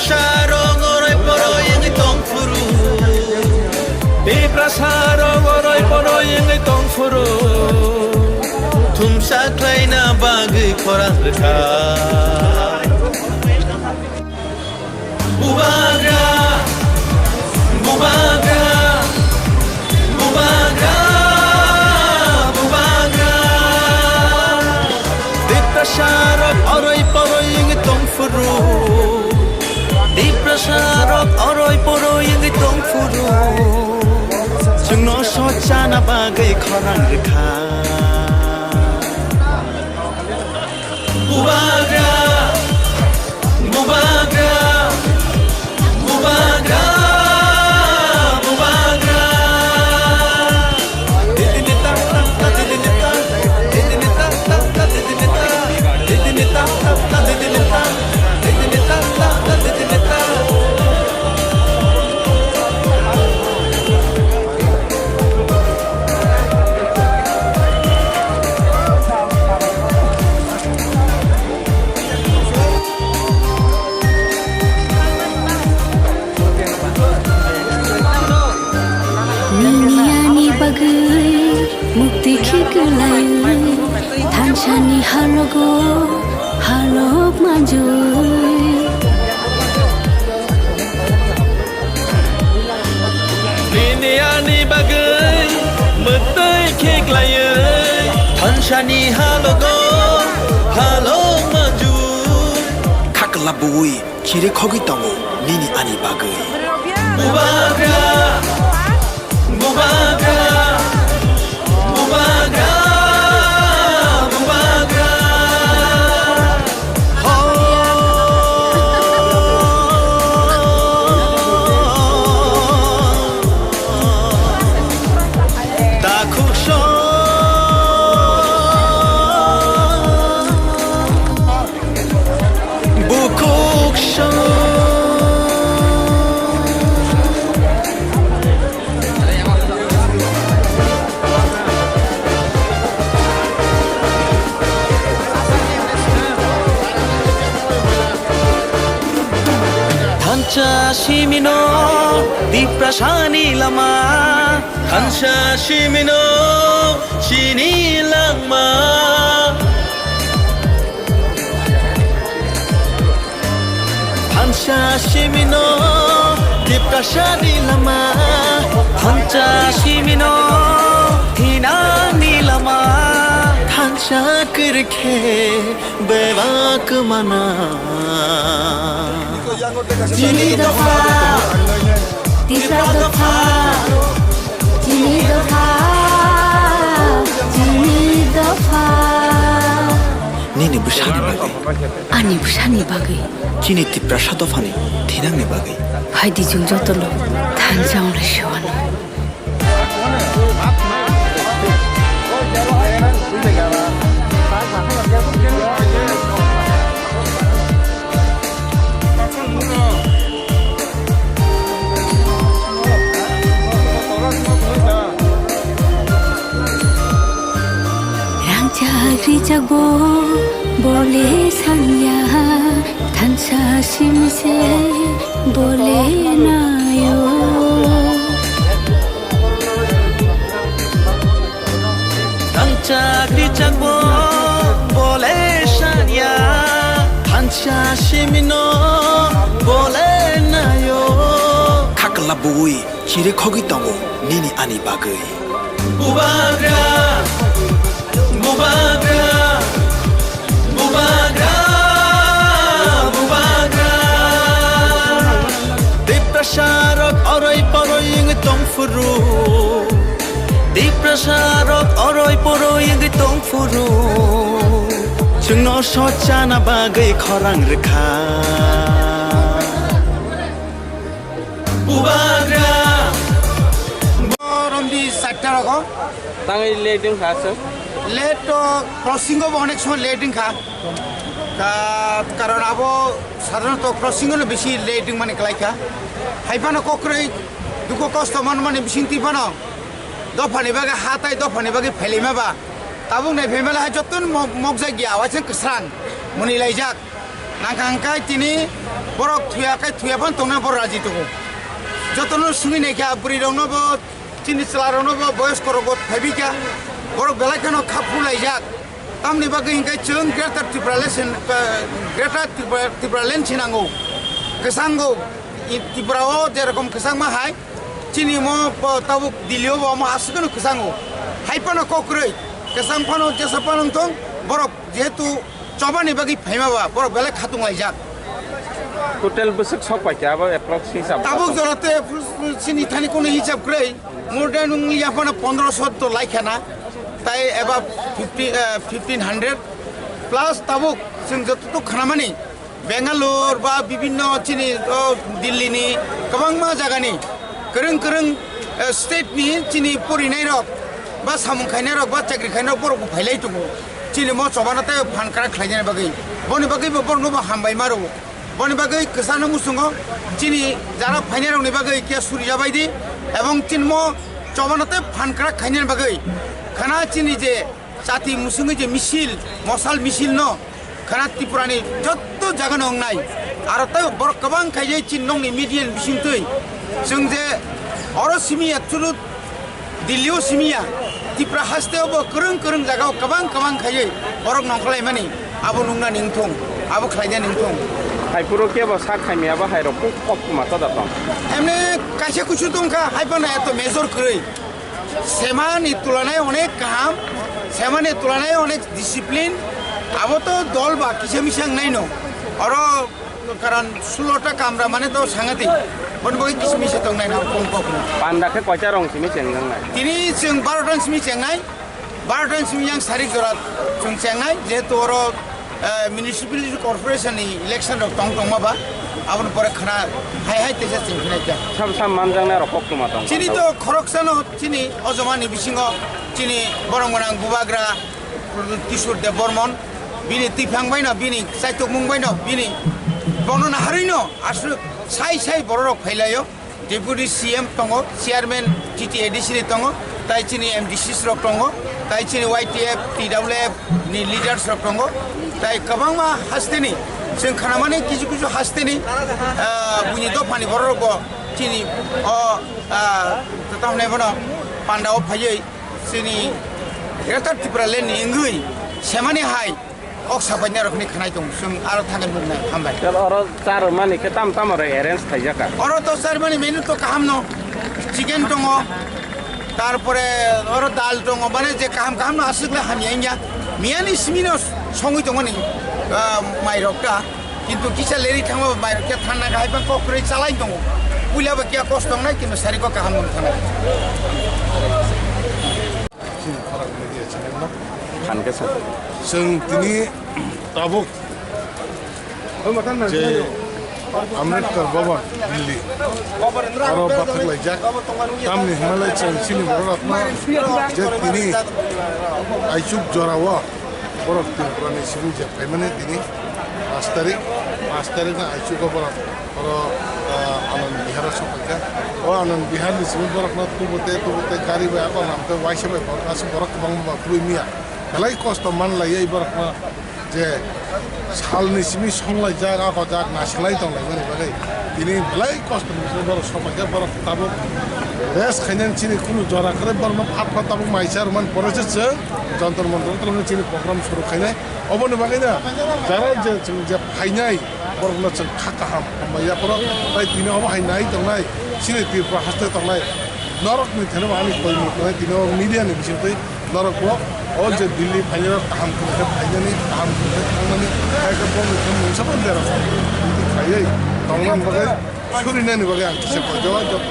prasarong oroy poroy ang itong furu Di prasarong oroy poroy ang itong furu Tumsaklay na bagay korang rekha Bubaga Bubaga Bubaga Bubaga Di prasarong oroy poroy ang itong furu Di prasarong oroy poroy ang itong furu Sungno socha na bagay korang rekha Bubaga, bubaga, bubaga, bubaga. Didinita, didinita, didinita, didinita, didinita, didinita, didinita, didinita. Mukti khiklai thanchani halogo halok manjoi Niniani bagai mukti khiklai thanchani halogo halok manjoi Kakalabui kire khogi tango nini ani bagai Bubaga Bubaga Bubaga Bubaga Dakusho Bukuksho Hancha shimino di prasani lama Hancha shimino shini lama Hancha shimino di prasani lama Hancha shimino hinani lama Hancha kirkhe bevak mana Jini dofa Tisa dofa Jini dofa Jini dofa nini busani bagai Ani busani bagai kini tipra sadofani thinangni bagai Haidi jung jotolo thanjang la shwana Jagbo bole sanya thansa simse bole nayo Thansa jagbo bole sanya thansa simino bole nayo Kakalabui kire khogi tango nini ani bagai Bubaga Bubaga Bubaga Bubaga Di prasarok oroy poroy ang itong furu Di prasarok oroy poroy ang itong furu Sungno socha na bagay korang rekha Bubaga Romdi sector ko Tangai leading khasa late to crossing of অনেক সময় letting খা কারণ আবো সাধারণত crossing হলো বেশি letting মানে ক্লাইখা হাইপানো কক্রই দুকো কষ্ট মানে বেশি তিপানো দফানি বাগে হাতাই দফানি বাগে ফেলিমাবা তাবুং নাই ফেমেলা হাই যতন মগজা গিয়া আওয়াজেं कसरान মনি লাইজাক নাংখাংকাই তিনি বরক থুয়াকাই থুয়াফান তংনা বড় রাজি তঙ্গ যতন সুমি নাইকা বুড়ি রংনব চিনি চলা রংনব বয়স করব ভাবিকা বরক বেলাখানো খাপু লাইজাক তামনি বাকি হিংকাই চং গ্রেটার ত্রিপুরা লেন ছিনাঙ্গো কেসাঙ্গো ত্রিপুরাও যেরকম কেসাং মা হাই চিনি মো তাবুক দিলিও মো আসুকেন কেসাঙ্গো হাইপানো কক্রই কেসাং ফানো যেসা পানং তং বরক যেহেতু চবানি বাকি ফাইমাবা বরক বেলা খাতুং লাইজাক টোটেল বসক সবাই কি আবার অ্যাপ্রক্স হিসাব তাবুক জরাতে চিনি থানি কোনো হিসাব করে মোর দেন ইয়াফানা 1500 তো লাইখানা তাই এবার 1500 প্লাস তাবুক जों যতটুকু খানামানি বেঙ্গালোর বা বিভিন্ন চিনি দিল্লিনি गोबां मा জায়গানি गोरों गोरों स्टेटनि चिनि परिनाय रक बा सामुं खायनाय रक बा चाकरि खायनाय बर'खौ फायलाय दङ चिनि म चबानाते फानकारा खायनाय बागै बनि बागै बरनोबो हामबाय मारो बनि बागै गोसानो मुसुङो चिनि जारा फायनाय रकनि बागै के सुरि जाबायदि এবং चिन म चबानाते फानकारा खायनाय बागै खाना चिनि जे जाति मुसुङै जे मिसिल मसाल मिसिल न खाना त्रिपुरानि जत्त जागा नंनाय आरो त बर गोबां खायनाय चिन नंनि मिडियान बिसिंतै जों जे अर सिमिया थुरु दिल्लीयाव सिमिया त्रिपुरा हास्तायावबो गोरों गोरों जायगायाव गोबां खायै बरक नंखलाय माने आबो नंना निंथं आबो खायना निंथं हाइपुरो के बा सा खायमियाबा हाइरो कप माता दातम एमने कासे कुछ दंखा हाइबाना एत मेजर करै सेमानि तुलनाय अनेक काम सेमानि तुलनाय अनेक डिसिप्लिन आबो तो दल बा किसे मिसां नायन अर कारण 16टा कामरा माने तो सांगाति बनबोय किसे मिसा दं नायना कम कम पान्दाखे कयटा रं सिमि चेंगांनाय तिनि जों 12टान सिमि चेंनाय 12टान सिमि yang सारि जरा जों चेंनाय जेहेतु अर म्युनिसिपालिटी कर्पोरेशननि इलेक्शन रक तंग तंग माबा आबन परे खाना हाय तेजा चेंफिनाय जा साम साम मानजांना रक कप माता चिनि तो खरकसानो चिनि अजमानि बिसिङाव चिनि बरंगनां बुबाग्रा किशोर देव बर्मन बिनि तिफांबाय न बिनि साइतक मुंबाय न बिनि बनना हारिनो आसु साइ बररक फैलायो डेपुटी सीएम दङ चेयारमैन टीटीएडीसी दङ ताइ चिनि एमडीसी रक दङ ताइ चिनि वाइटीएफ टीडब्ल्यूएफ नि लिडार्स रक दङ ताइ गोबां मा हास्तेनि जों खानामाने किजु हास्तेनि बुनि दफानि बररक चिनि ताहने बन पान्डाव फायै चिनि ग्रेटार त्रिपुरा लेननि इंगै सेमानि हाय अक्साबायना रखनि खानाय दं जों आरो थागोन बुंनाय हामबाय अर चार माने के ताम ताम रे अरेन्ज थाइजाका अर तो चार माने मेनु तो काहाम न चिकेन दङ तारपरे अर दाल दङ माने जे काहाम न आसुला हामिया मियानि सिमिनो सङै दङ नि माइरकटा किन्तु किसा लेरि थाङो माइरकया थान्ना गायबा कक्रै चालाय दङ उइलाबो किया कष्ट दङ किन्तु सारिको काहाम न थाना खानके सा जों दिनै ताबुक जे आम्बेडकर भवन दिल्ली आरो बाथक लाइजाक तामनि हिमालय चेंसिनि बररत्न जे दिनै आइचुक जरावा बरफ त्रिपुरानि सिबिं जे फायमाने दिनै 5 तारिख ना आइचुक बरफ आरो आनन्द बिहार सफायका ओ आनन्द बिहारनि सिबिं बरफना तुबते गारि बाय आको नामते वाइसबाय बरकास बरक बांबा तुइमिया बेलाय कष्ट मानलायै बरफना जे सालनि सिमि संलाय जागा आको जाग नासिलाय दंलाय माने बागै दिनै बेलाय कष्ट मोनसे बरफ सफायका बरफ ताबो रेस खायनान चिनि कुनु जरा करे बरमा फाट ताबो माइसार मान परेसे जों जन्तर मन्तर तलनि चिनि प्रग्राम सुरु खायनाय अबनो बागैना जारा जे जों जे फायनाय बरफना जों खाकाहाम माया पर ताइ दिनै अब हायनाय दंनाय चिनि त्रिपुरा हास्ते दंनाय नरकनि थेनो मानि कोइ दिनै मिडियानि बिसितै नरकबो ओ जे दिल्ली फाइनाल काम करे फाइनालनि काम करे थांनानै खायका बंग मोनसे बन्देर बिदि खायै दंनान बागै सुरिनायनि बागै आं किसे पजवा जब